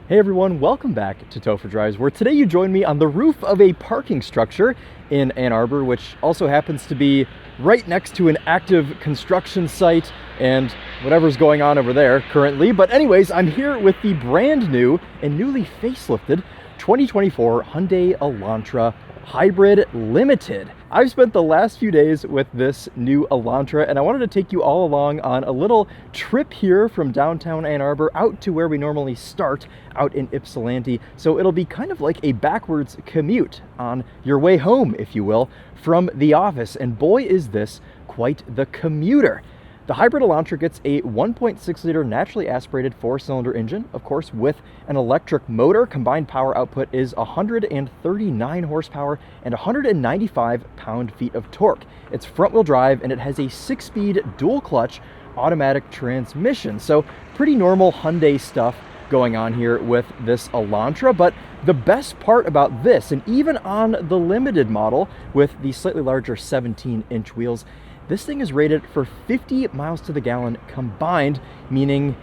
Hey everyone, welcome back to TOPHER Drives, where today you join me on the roof of a parking structure in Ann Arbor, which also happens to be right next to an active construction site and whatever's going on over there currently. But anyways, I'm here with the brand new and newly facelifted 2024 Hyundai Elantra Hybrid Limited. I've spent the last few days with this new Elantra, and I wanted to take you all along on a little trip here from downtown Ann Arbor out to where we normally start out in Ypsilanti. So it'll be kind of like a backwards commute on your way home, if you will, from the office. And boy, is this quite the commuter. The Hybrid Elantra gets a 1.6-liter naturally aspirated 4-cylinder engine, of course, with an electric motor. Combined power output is 139 horsepower and 195 pound-feet of torque. It's front-wheel drive, and it has a 6-speed dual-clutch automatic transmission. So pretty normal Hyundai stuff going on here with this Elantra. But the best part about this, and even on the limited model with the slightly larger 17-inch wheels, this thing is rated for 50 miles to the gallon combined, meaning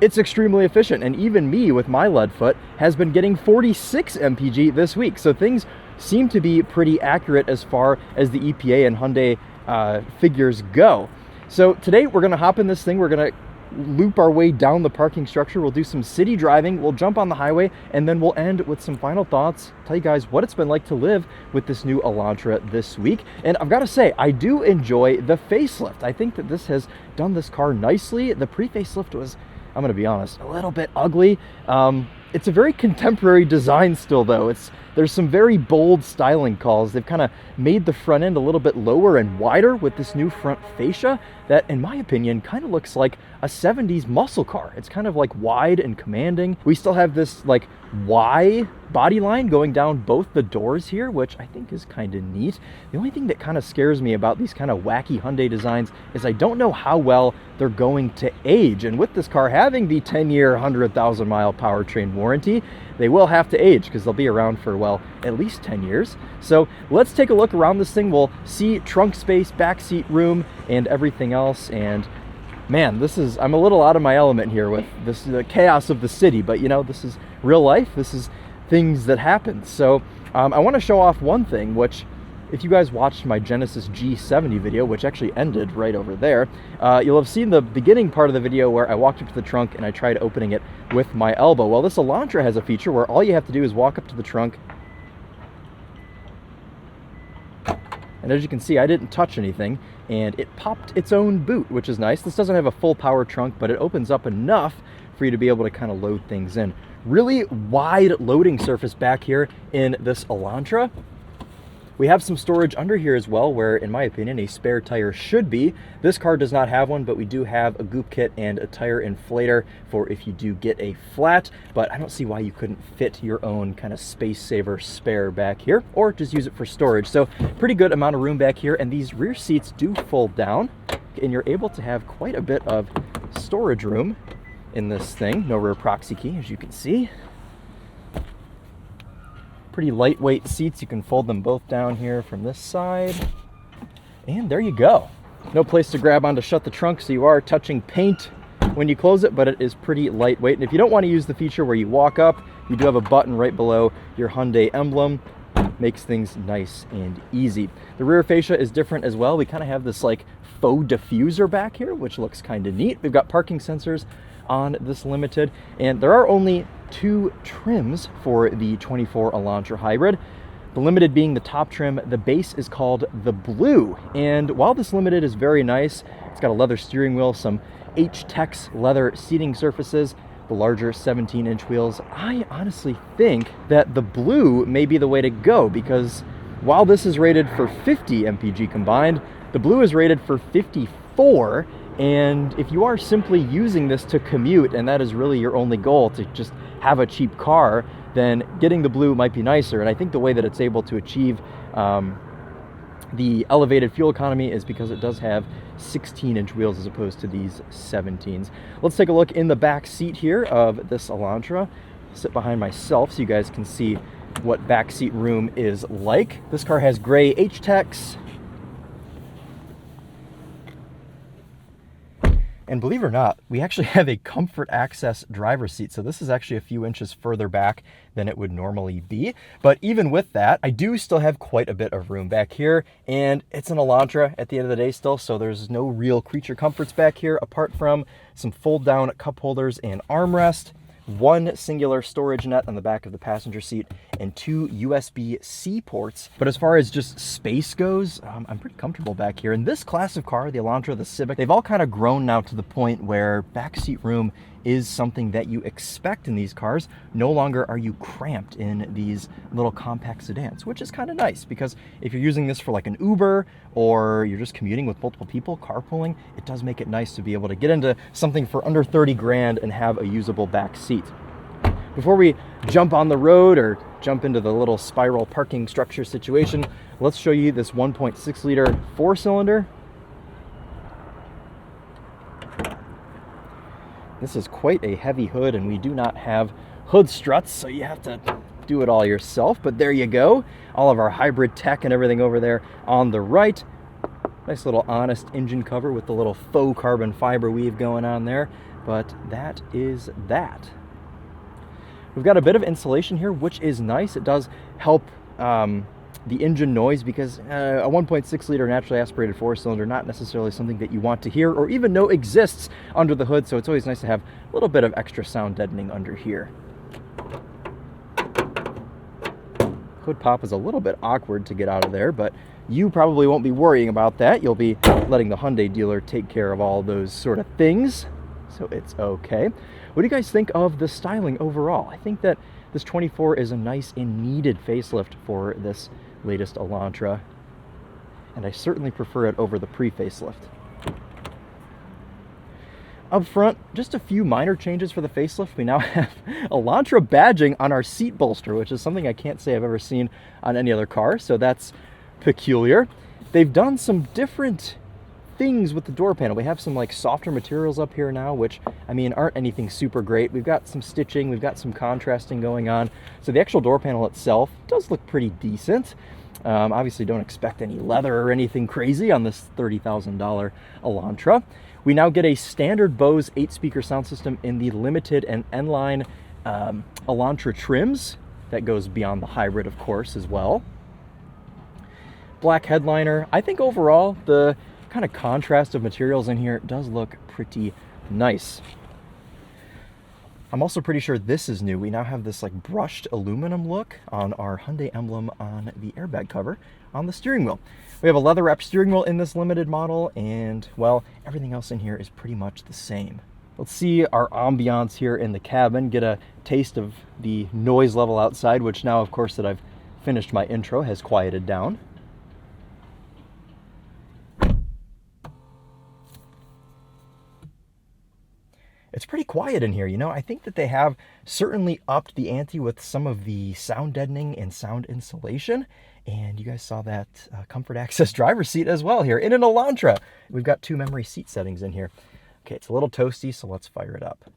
it's extremely efficient. And even me with my lead foot has been getting 46 MPG this week. So things seem to be pretty accurate as far as the EPA and Hyundai figures go. So today we're gonna hop in this thing. We're gonna loop our way down the parking structure. We'll do some city driving, we'll jump on the highway, and then we'll end with some final thoughts, tell you guys what it's been like to live with this new Elantra this week. And I've got to say, I do enjoy the facelift. I think that this has done this car nicely. The pre-facelift was, I'm going to be honest, a little bit ugly. It's a very contemporary design still, though. There's some very bold styling calls. They've kind of made the front end a little bit lower and wider with this new front fascia that, in my opinion, kind of looks like a 70s muscle car. It's kind of like wide and commanding. We still have this like Y body line going down both the doors here, which I think is kind of neat. The only thing that kind of scares me about these kind of wacky Hyundai designs is I don't know how well they're going to age. And with this car having the 10-year, 100,000-mile powertrain warranty, they will have to age because they'll be around for, well, at least 10 years. So let's take a look around this thing. We'll see trunk space, backseat room, and everything else. And man, I'm a little out of my element here with the chaos of the city, but you know, this is real life. This is things that happen. So I want to show off one thing, which if you guys watched my Genesis G70 video, which actually ended right over there, you'll have seen the beginning part of the video where I walked up to the trunk and I tried opening it with my elbow. Well, this Elantra has a feature where all you have to do is walk up to the trunk, and as you can see, I didn't touch anything, and it popped its own boot, which is nice. This doesn't have a full power trunk, but it opens up enough for you to be able to kind of load things in. Really wide loading surface back here in this Elantra. We have some storage under here as well, where, in my opinion, a spare tire should be. This car does not have one, but we do have a goop kit and a tire inflator for if you do get a flat, but I don't see why you couldn't fit your own kind of space saver spare back here, or just use it for storage. So pretty good amount of room back here, and these rear seats do fold down, and you're able to have quite a bit of storage room in this thing. No rear proxy key, as you can see. Pretty lightweight seats. You can fold them both down here from this side. And there you go. No place to grab on to shut the trunk, so you are touching paint when you close it, but it is pretty lightweight. And if you don't want to use the feature where you walk up, you do have a button right below your Hyundai emblem. Makes things nice and easy. The rear fascia is different as well. We kind of have this like faux diffuser back here, which looks kind of neat. We've got parking sensors on this Limited, and there are only 2 trims for the 24 Elantra Hybrid. The Limited being the top trim. The base is called the Blue, and while this Limited is very nice, it's got a leather steering wheel, some H-Tex leather seating surfaces, the larger 17-inch wheels. I honestly think that the Blue may be the way to go, because while this is rated for 50 MPG combined, the Blue is rated for 54. And if you are simply using this to commute, and that is really your only goal, to just have a cheap car, then getting the Blue might be nicer. And I think the way that it's able to achieve the elevated fuel economy is because it does have 16-inch wheels as opposed to these 17s. Let's take a look in the back seat here of this Elantra. Sit behind myself so you guys can see what back seat room is like. This car has gray H-Tex. And believe it or not, we actually have a comfort access driver's seat. So this is actually a few inches further back than it would normally be. But even with that, I do still have quite a bit of room back here. And it's an Elantra at the end of the day still, so there's no real creature comforts back here apart from some fold down cup holders and armrest, one singular storage net on the back of the passenger seat, and 2 USB-C ports. But as far as just space goes, I'm pretty comfortable back here. And this class of car, the Elantra, the Civic, they've all kind of grown now to the point where backseat room is something that you expect in these cars. No longer are you cramped in these little compact sedans, which is kind of nice, because if you're using this for like an Uber or you're just commuting with multiple people, carpooling, it does make it nice to be able to get into something for under 30 grand and have a usable back seat. Before we jump on the road or jump into the little spiral parking structure situation, let's show you this 1.6 liter 4-cylinder. This is quite a heavy hood, and we do not have hood struts, so you have to do it all yourself. But there you go. All of our hybrid tech and everything over there on the right. Nice little Honest engine cover with the little faux carbon fiber weave going on there. But that is that. We've got a bit of insulation here, which is nice. It does help the engine noise, because a 1.6 liter naturally aspirated 4-cylinder, not necessarily something that you want to hear or even know exists under the hood, so it's always nice to have a little bit of extra sound deadening under here. Hood pop is a little bit awkward to get out of there, but you probably won't be worrying about that. You'll be letting the Hyundai dealer take care of all those sort of things, so it's okay. What do you guys think of the styling overall? I think that this 24 is a nice and needed facelift for this latest Elantra, and I certainly prefer it over the pre-facelift. Up front, just a few minor changes for the facelift. We now have Elantra badging on our seat bolster, which is something I can't say I've ever seen on any other car, so that's peculiar. They've done some different things with the door panel. We have some like softer materials up here now, which I mean aren't anything super great. We've got some stitching, we've got some contrasting going on, so the actual door panel itself does look pretty decent. Obviously don't expect any leather or anything crazy on this $30,000 Elantra. We now get a standard Bose 8-speaker sound system in the Limited and N-Line Elantra trims. That goes beyond the hybrid, of course, as well. Black headliner. I think overall the kind of contrast of materials in here does look pretty nice. I'm also pretty sure this is new. We now have this like brushed aluminum look on our Hyundai emblem on the airbag cover on the steering wheel. We have a leather wrapped steering wheel in this limited model, and well, everything else in here is pretty much the same. Let's see our ambiance here in the cabin, get a taste of the noise level outside, which now, of course, that I've finished my intro, has quieted down. It's pretty quiet in here, you know. I think that they have certainly upped the ante with some of the sound deadening and sound insulation. And you guys saw that comfort access driver's seat as well here in an Elantra. We've got 2 memory seat settings in here. Okay, it's a little toasty, so let's fire it up.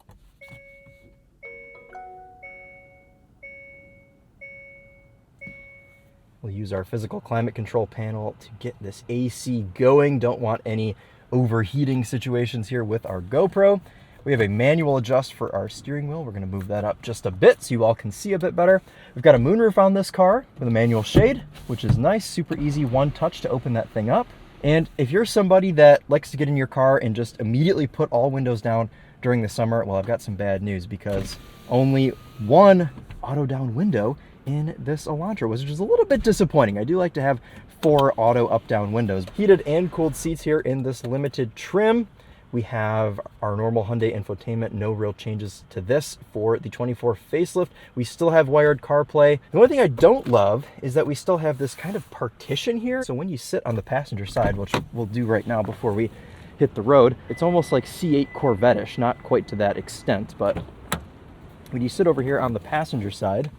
We'll use our physical climate control panel to get this AC going. Don't want any overheating situations here with our GoPro. We have a manual adjust for our steering wheel. We're going to move that up just a bit so you all can see a bit better. We've got a moonroof on this car with a manual shade, which is nice. Super easy, one touch to open that thing up. And if you're somebody that likes to get in your car and just immediately put all windows down during the summer, well, I've got some bad news, because only one auto down window in this Elantra, which is a little bit disappointing. I do like to have 4 auto up down windows. Heated and cooled seats here in this limited trim. We have our normal Hyundai infotainment, no real changes to this for the 24 facelift. We still have wired CarPlay. The only thing I don't love is that we still have this kind of partition here. So when you sit on the passenger side, which we'll do right now before we hit the road, it's almost like C8 Corvette-ish, not quite to that extent, but when you sit over here on the passenger side,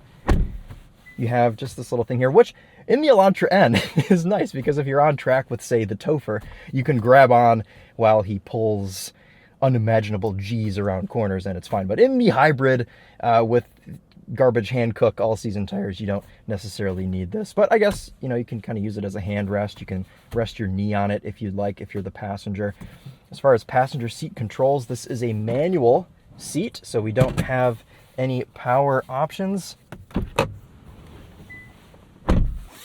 you have just this little thing here, which in the Elantra N is nice, because if you're on track with, say, the TOPher, you can grab on while he pulls unimaginable G's around corners and it's fine. But in the hybrid with garbage hand cook all season tires, you don't necessarily need this. But I guess, you know, you can kind of use it as a hand rest. You can rest your knee on it if you'd like, if you're the passenger. As far as passenger seat controls, this is a manual seat, so we don't have any power options.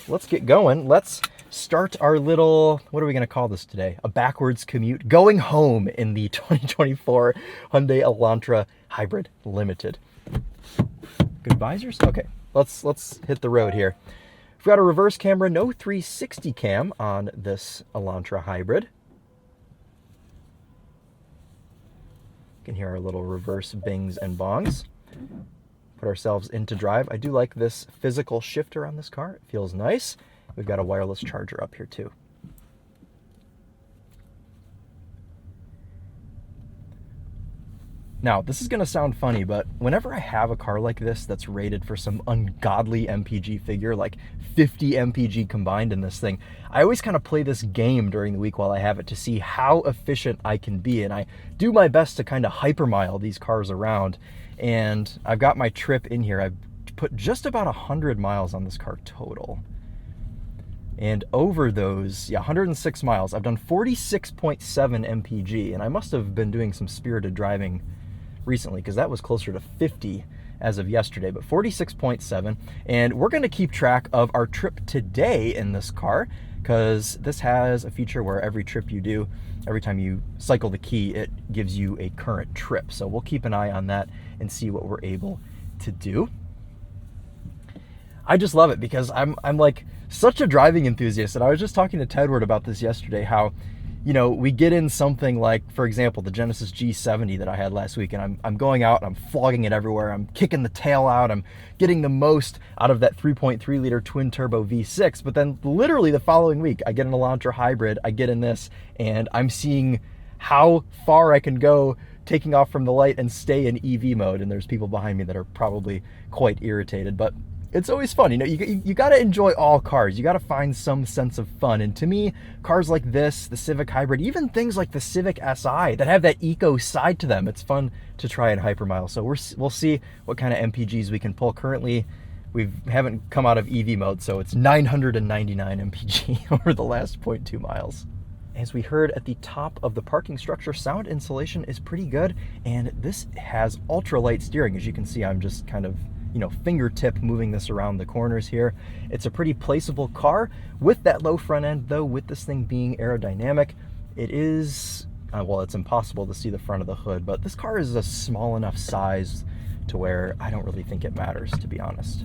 Let's get going. Let's start our little, what are we going to call this today? A backwards commute going home in the 2024 Hyundai Elantra Hybrid Limited. Good visors? Okay, let's hit the road here. We've got a reverse camera, no 360 cam on this Elantra Hybrid. You can hear our little reverse bings and bongs. Put ourselves into drive. I do like this physical shifter on this car. It feels nice. We've got a wireless charger up here too. Now, this is going to sound funny, but whenever I have a car like this that's rated for some ungodly MPG figure, like 50 MPG combined in this thing, I always kind of play this game during the week while I have it to see how efficient I can be. And I do my best to kind of hypermile these cars around. And I've got my trip in here. I've put just about 100 miles on this car total. And over those, 106 miles, I've done 46.7 MPG. And I must have been doing some spirited driving recently, because that was closer to 50 as of yesterday, but 46.7. And we're going to keep track of our trip today in this car, because this has a feature where every trip you do, every time you cycle the key, it gives you a current trip. So we'll keep an eye on that and see what we're able to do. I just love it because I'm like such a driving enthusiast, and I was just talking to Tedward about this yesterday, how we get in something like, for example, the Genesis G70 that I had last week, and I'm going out and I'm flogging it everywhere. I'm kicking the tail out. I'm getting the most out of that 3.3 liter twin turbo V6. But then literally the following week, I get an Elantra Hybrid, I get in this, and I'm seeing how far I can go taking off from the light and stay in EV mode. And there's people behind me that are probably quite irritated, but it's always fun. You got to enjoy all cars. You got to find some sense of fun. And to me, cars like this, the Civic Hybrid, even things like the Civic Si that have that eco side to them, it's fun to try and hypermile. So we'll see what kind of MPGs we can pull. Currently, we haven't come out of EV mode, so it's 999 MPG over the last 0.2 miles. As we heard at the top of the parking structure, sound insulation is pretty good, and this has ultralight steering. As you can see, I'm just kind of fingertip moving this around the corners here. It's a pretty placeable car with that low front end, though. With this thing being aerodynamic, it is, well, it's impossible to see the front of the hood, but this car is a small enough size to where I don't really think it matters, to be honest.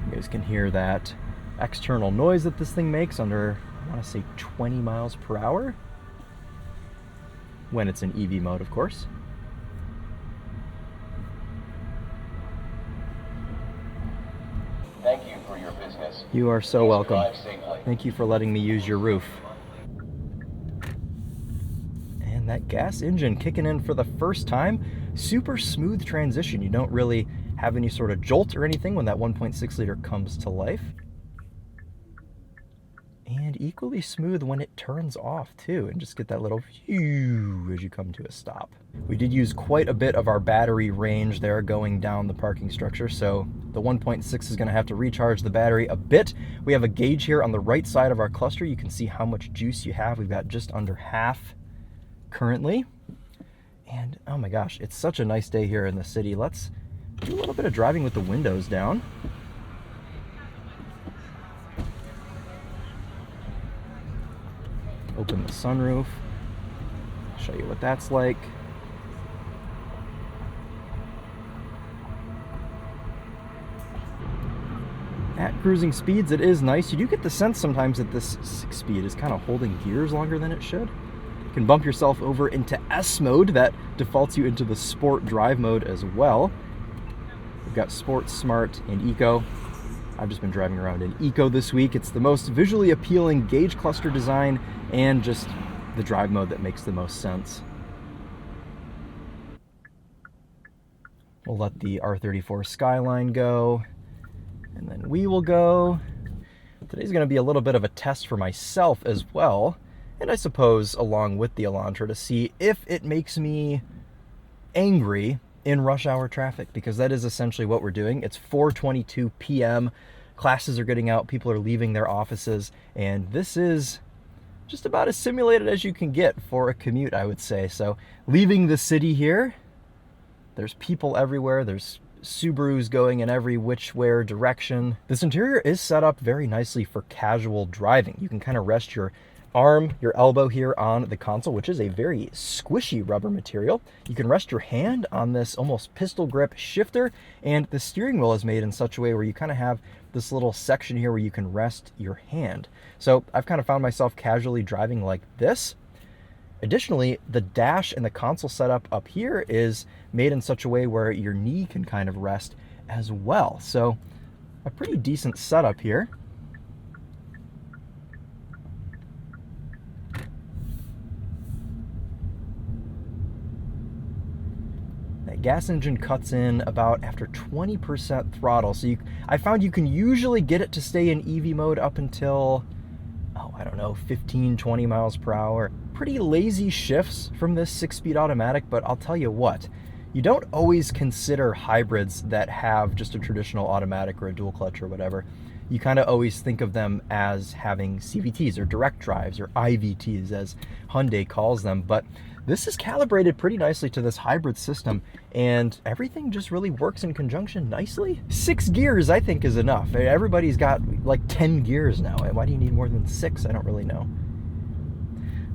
You guys can hear that external noise that this thing makes under, I want to say 20 miles per hour, when it's in EV mode, of course. Thank you for your business. You are so welcome. Drive safely. Thank you for letting me use your roof. And that gas engine kicking in for the first time. Super smooth transition. You don't really have any sort of jolt or anything when that 1.6 liter comes to life. And equally smooth when it turns off too, and just get that little phew as you come to a stop. We did use quite a bit of our battery range there going down the parking structure, so the 1.6 is going to have to recharge the battery a bit. We have a gauge here on the right side of our cluster. You can see how much juice you have. We've got just under half currently. And oh my gosh, it's such a nice day here in the city. Let's do a little bit of driving with the windows down. Open the sunroof, show you what that's like. At cruising speeds, it is nice. You do get the sense sometimes that this 6-speed is kind of holding gears longer than it should. You can bump yourself over into S mode. That defaults you into the sport drive mode as well. We've got sport, smart, and eco. I've just been driving around in eco this week. It's the most visually appealing gauge cluster design and just the drive mode that makes the most sense. We'll let the R34 Skyline go, and then we will go. Today's going to be a little bit of a test for myself as well, and I suppose along with the Elantra, to see if it makes me angry in rush hour traffic, because that is essentially what we're doing. It's 4:22 p.m. Classes are getting out, people are leaving their offices, and this is just about as simulated as you can get for a commute, I would say. So leaving the city here, there's people everywhere. There's Subarus going in every which way direction. This interior is set up very nicely for casual driving. You can kind of rest your arm, your elbow here on the console, which is a very squishy rubber material. You can rest your hand on this almost pistol grip shifter, and the steering wheel is made in such a way where you kind of have this little section here where you can rest your hand. So I've kind of found myself casually driving like this. Additionally, the dash and the console setup up here is made in such a way where your knee can kind of rest as well. So a pretty decent setup here. That gas engine cuts in about after 20% throttle. So I found you can usually get it to stay in EV mode up until, I don't know, 15, 20 miles per hour. Pretty lazy shifts from this 6-speed automatic, but I'll tell you what, you don't always consider hybrids that have just a traditional automatic or a dual clutch or whatever. You kind of always think of them as having CVTs or direct drives or IVTs as Hyundai calls them, but this is calibrated pretty nicely to this hybrid system, and everything just really works in conjunction nicely. 6 gears, I think, is enough. Everybody's got like 10 gears now. Why do you need more than 6? I don't really know.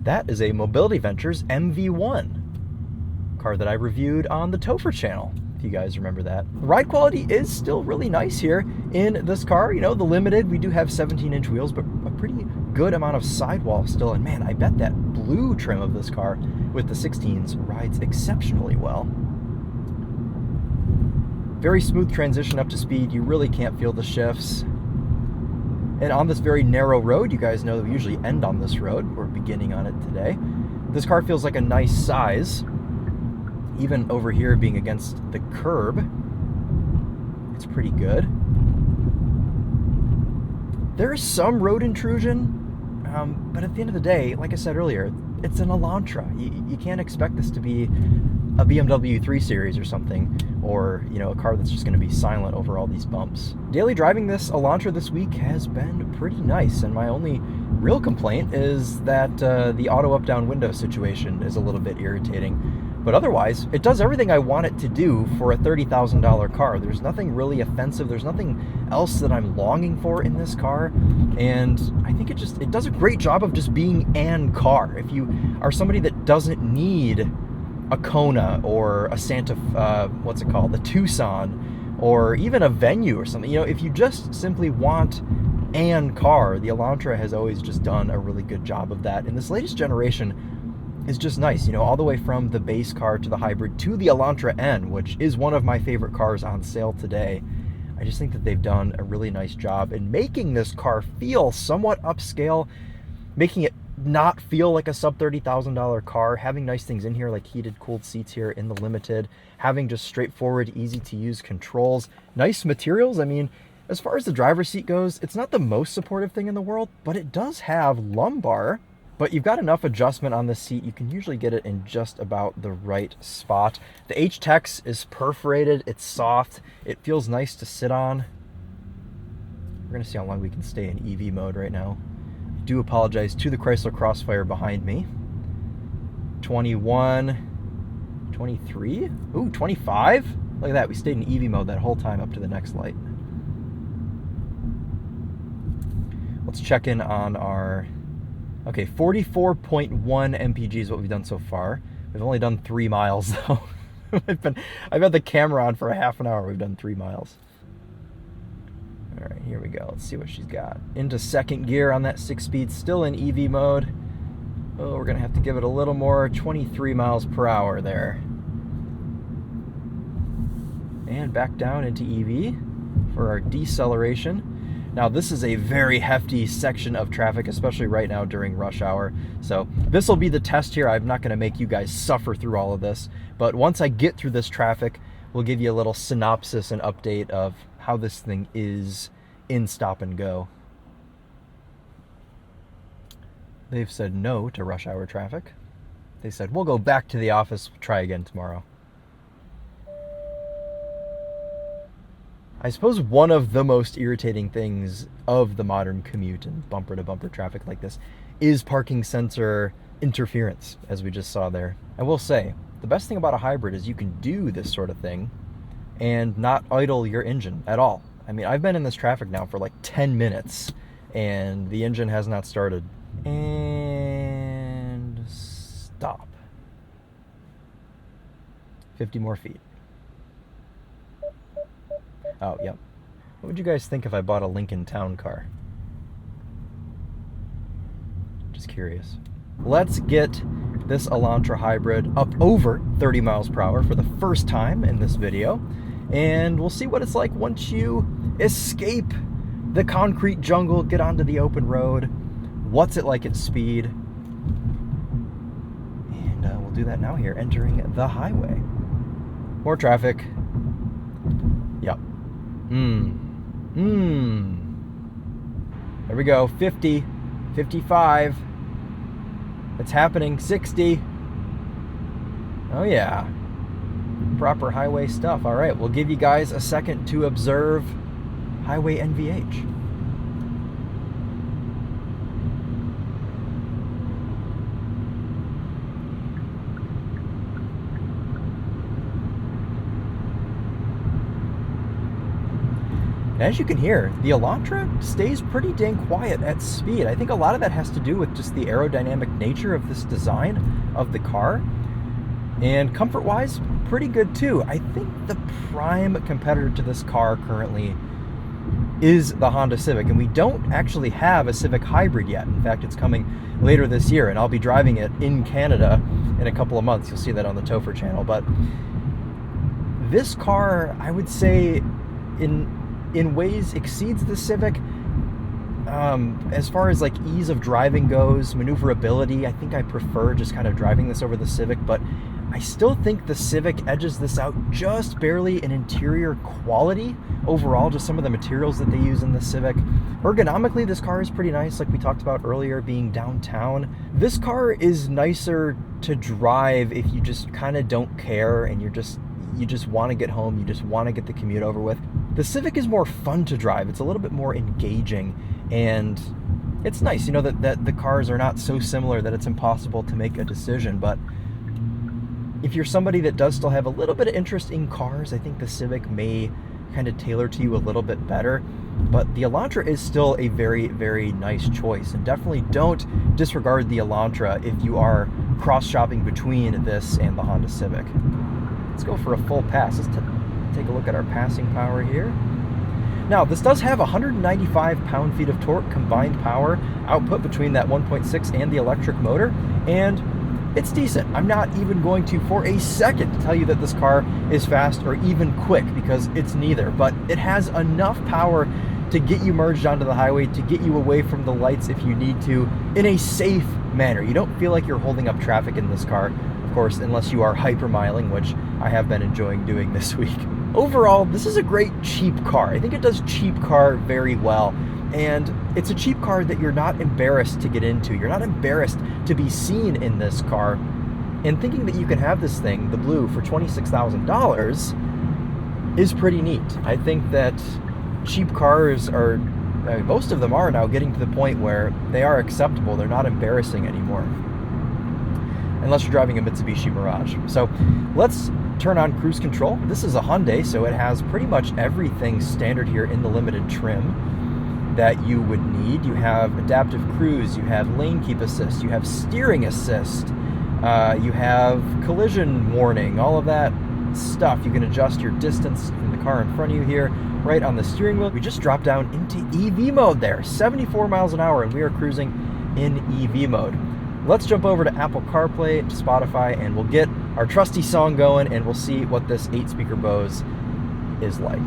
That is a Mobility Ventures MV1, car that I reviewed on the TheTopher channel, if you guys remember that. The ride quality is still really nice here in this car. You know, the Limited, we do have 17-inch wheels, but a pretty good amount of sidewall still. And man, I bet that blue trim of this car with the 16s rides exceptionally well. Very smooth transition up to speed. You really can't feel the shifts. And on this very narrow road, you guys know that we usually end on this road. We're beginning on it today. This car feels like a nice size. Even over here being against the curb, it's pretty good. There is some road intrusion, but at the end of the day, like I said earlier, it's an Elantra. You can't expect this to be a BMW 3 Series or something, or a car that's just going to be silent over all these bumps. Daily driving this Elantra this week has been pretty nice, and my only real complaint is that the auto up-down window situation is a little bit irritating. But otherwise, it does everything I want it to do for a $30,000 car. There's nothing really offensive. There's nothing else that I'm longing for in this car. And I think it does a great job of just being an car. If you are somebody that doesn't need a Kona or a Santa, the Tucson, or even a Venue or something, if you just simply want an car, the Elantra has always just done a really good job of that. And this latest generation is just nice, all the way from the base car to the hybrid to the Elantra N, which is one of my favorite cars on sale today. I just think that they've done a really nice job in making this car feel somewhat upscale, making it not feel like a sub $30,000 car, having nice things in here like heated, cooled seats here in the Limited, having just straightforward, easy to use controls, nice materials. I mean, as far as the driver's seat goes, it's not the most supportive thing in the world, but it does have lumbar. But you've got enough adjustment on the seat, you can usually get it in just about the right spot. The H-Tex is perforated, it's soft, it feels nice to sit on. We're gonna see how long we can stay in EV mode right now. I do apologize to the Chrysler Crossfire behind me. 21, 23, ooh, 25? Look at that, we stayed in EV mode that whole time up to the next light. Let's check in on our, okay, 44.1 MPG is what we've done so far. We've only done 3 miles though. I've had the camera on for a half an hour. We've done 3 miles. All right, here we go. Let's see what she's got. Into second gear on that 6-speed, still in EV mode. Oh, we're gonna have to give it a little more, 23 miles per hour there. And back down into EV for our deceleration. Now, this is a very hefty section of traffic, especially right now during rush hour. So this will be the test here. I'm not going to make you guys suffer through all of this. But once I get through this traffic, we'll give you a little synopsis and update of how this thing is in stop and go. They've said no to rush hour traffic. They said, we'll go back to the office, try again tomorrow. I suppose one of the most irritating things of the modern commute and bumper-to-bumper traffic like this is parking sensor interference, as we just saw there. I will say, the best thing about a hybrid is you can do this sort of thing and not idle your engine at all. I mean, I've been in this traffic now for like 10 minutes and the engine has not started. And stop. 50 more feet. Oh, yep. What would you guys think if I bought a Lincoln Town Car? Just curious. Let's get this Elantra Hybrid up over 30 miles per hour for the first time in this video. And we'll see what it's like once you escape the concrete jungle, get onto the open road. What's it like at speed? And we'll do that now here, entering the highway. More traffic. Yep. There we go. 50, 55. It's happening. 60. Oh yeah. Proper highway stuff. All right, we'll give you guys a second to observe highway NVH. As you can hear, the Elantra stays pretty dang quiet at speed. I think a lot of that has to do with just the aerodynamic nature of this design of the car. And comfort-wise, pretty good too. I think the prime competitor to this car currently is the Honda Civic, and we don't actually have a Civic Hybrid yet. In fact, it's coming later this year, and I'll be driving it in Canada in a couple of months. You'll see that on the TOPher channel. But this car, I would say, in ways exceeds the Civic. As far as like ease of driving goes, maneuverability, I think I prefer just kind of driving this over the Civic, but I still think the Civic edges this out just barely in interior quality. Overall, just some of the materials that they use in the Civic. Ergonomically, this car is pretty nice, like we talked about earlier, being downtown. This car is nicer to drive if you just kind of don't care and you just want to get home, you just want to get the commute over with. The Civic is more fun to drive. It's a little bit more engaging, and it's nice, you know, that the cars are not so similar that it's impossible to make a decision. But if you're somebody that does still have a little bit of interest in cars, I think the Civic may kind of tailor to you a little bit better. But the Elantra is still a very, very nice choice, and definitely don't disregard the Elantra if you are cross-shopping between this and the Honda Civic. Let's go for a full pass. Let's take a look at our passing power here. Now, this does have 195 pound-feet of torque combined power output between that 1.6 and the electric motor, and it's decent. I'm not even going to, for a second, tell you that this car is fast or even quick, because it's neither, but it has enough power to get you merged onto the highway, to get you away from the lights if you need to, in a safe manner. You don't feel like you're holding up traffic in this car, of course, unless you are hypermiling, which I have been enjoying doing this week. Overall, this is a great cheap car. I think it does cheap car very well. And it's a cheap car that you're not embarrassed to get into. You're not embarrassed to be seen in this car. And thinking that you can have this thing, the blue, for $26,000 is pretty neat. I think that cheap cars are, most of them are now getting to the point where they are acceptable. They're not embarrassing anymore, unless you're driving a Mitsubishi Mirage. So let's turn on cruise control. This is a Hyundai, so it has pretty much everything standard here in the limited trim that you would need. You have adaptive cruise, you have lane keep assist, you have steering assist, you have collision warning, all of that stuff. You can adjust your distance from the car in front of you here, right on the steering wheel. We just dropped down into EV mode there, 74 miles an hour, and we are cruising in EV mode. Let's jump over to Apple CarPlay, to Spotify, and we'll get our trusty song going, and we'll see what this 8-speaker Bose is like.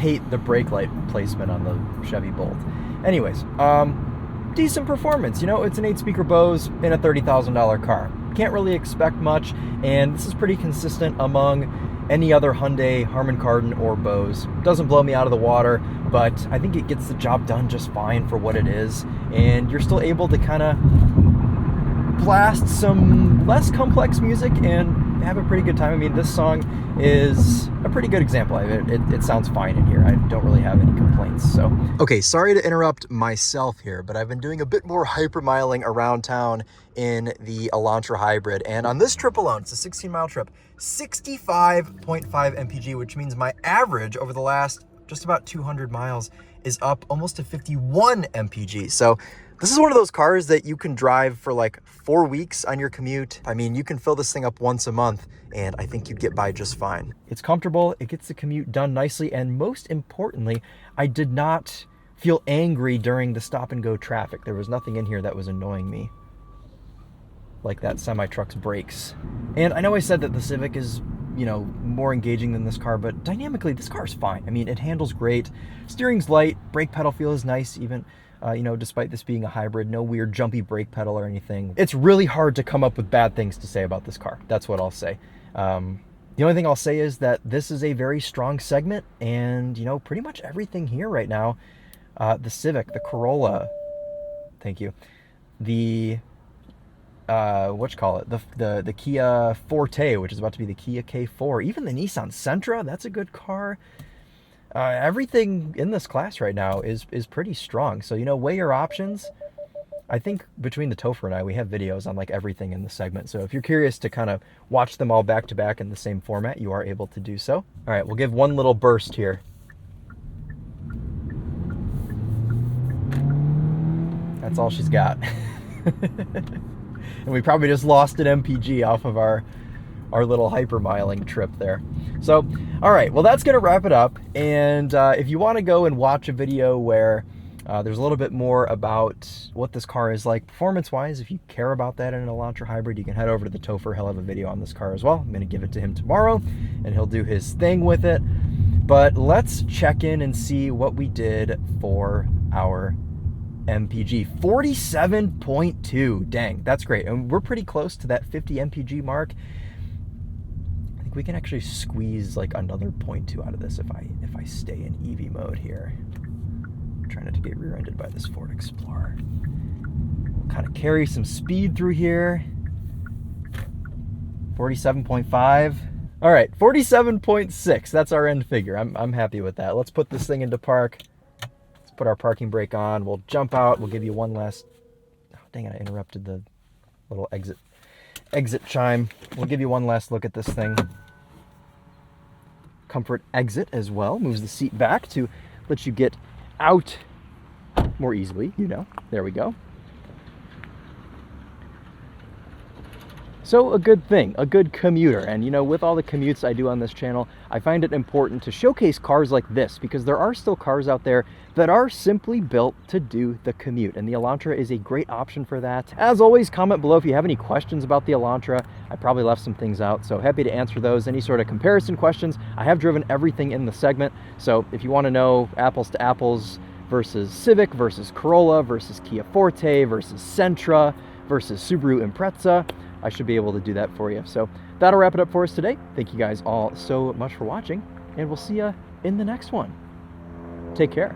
hate the brake light placement on the Chevy Bolt. Anyways, decent performance. You know, it's an 8-speaker Bose in a $30,000 car. Can't really expect much, and this is pretty consistent among any other Hyundai, Harman Kardon, or Bose. Doesn't blow me out of the water, but I think it gets the job done just fine for what it is, and you're still able to kind of blast some less complex music and have a pretty good time. I mean, this song is a pretty good example of it. It sounds fine in here. I don't really have any complaints. So, okay, sorry to interrupt myself here, but I've been doing a bit more hypermiling around town in the Elantra Hybrid, and on this trip alone, it's a 16-mile trip, 65.5 MPG, which means my average over the last just about 200 miles is up almost to 51 MPG. So this is one of those cars that you can drive for like 4 weeks on your commute. I mean, you can fill this thing up once a month, and I think you'd get by just fine. It's comfortable, it gets the commute done nicely, and most importantly, I did not feel angry during the stop-and-go traffic. There was nothing in here that was annoying me, like that semi-truck's brakes. And I know I said that the Civic is, you know, more engaging than this car, but dynamically, this car's fine. I mean, it handles great. Steering's light, brake pedal feels nice even, you know, despite this being a hybrid. No weird jumpy brake pedal or anything. It's really hard to come up with bad things to say about this car. That's what I'll say. The only thing I'll say is that this is a very strong segment, and, you know, pretty much everything here right now, the Civic, the Corolla, thank you, the the Kia Forte, which is about to be the Kia K4, even the Nissan Sentra, that's a good car. Everything in this class right now is pretty strong. So, you know, weigh your options. I think between the TheTopher and I, we have videos on like everything in the segment. So if you're curious to kind of watch them all back to back in the same format, you are able to do so. All right, we'll give one little burst here. That's all she's got. And we probably just lost an MPG off of our little hypermiling trip there. So, all right, well, that's gonna wrap it up. And if you wanna go and watch a video where there's a little bit more about what this car is like performance-wise, if you care about that in an Elantra Hybrid, you can head over to the TheTopher. He'll have a video on this car as well. I'm gonna give it to him tomorrow, and he'll do his thing with it. But let's check in and see what we did for our MPG. 47.2, dang, that's great. And we're pretty close to that 50 MPG mark. I think we can actually squeeze like another 0.2 out of this if I stay in EV mode here. I'm trying not to get rear-ended by this Ford Explorer. We'll kind of carry some speed through here. 47.5. All right, 47.6, that's our end figure. I'm happy with that. Let's put this thing into park. Put our parking brake on, we'll jump out, we'll give you one last, oh, dang it, I interrupted the little exit chime. We'll give you one last look at this thing. Comfort exit as well, moves the seat back to let you get out more easily, you know, there we go. So a good thing, a good commuter. And you know, with all the commutes I do on this channel, I find it important to showcase cars like this, because there are still cars out there that are simply built to do the commute, and the Elantra is a great option for that. As always, comment below if you have any questions about the Elantra. I probably left some things out, so happy to answer those. Any sort of comparison questions, I have driven everything in the segment, so if you want to know apples to apples versus Civic versus Corolla versus Kia Forte versus Sentra versus Subaru Impreza, I should be able to do that for you. So that'll wrap it up for us today. Thank you guys all so much for watching, and we'll see you in the next one. Take care.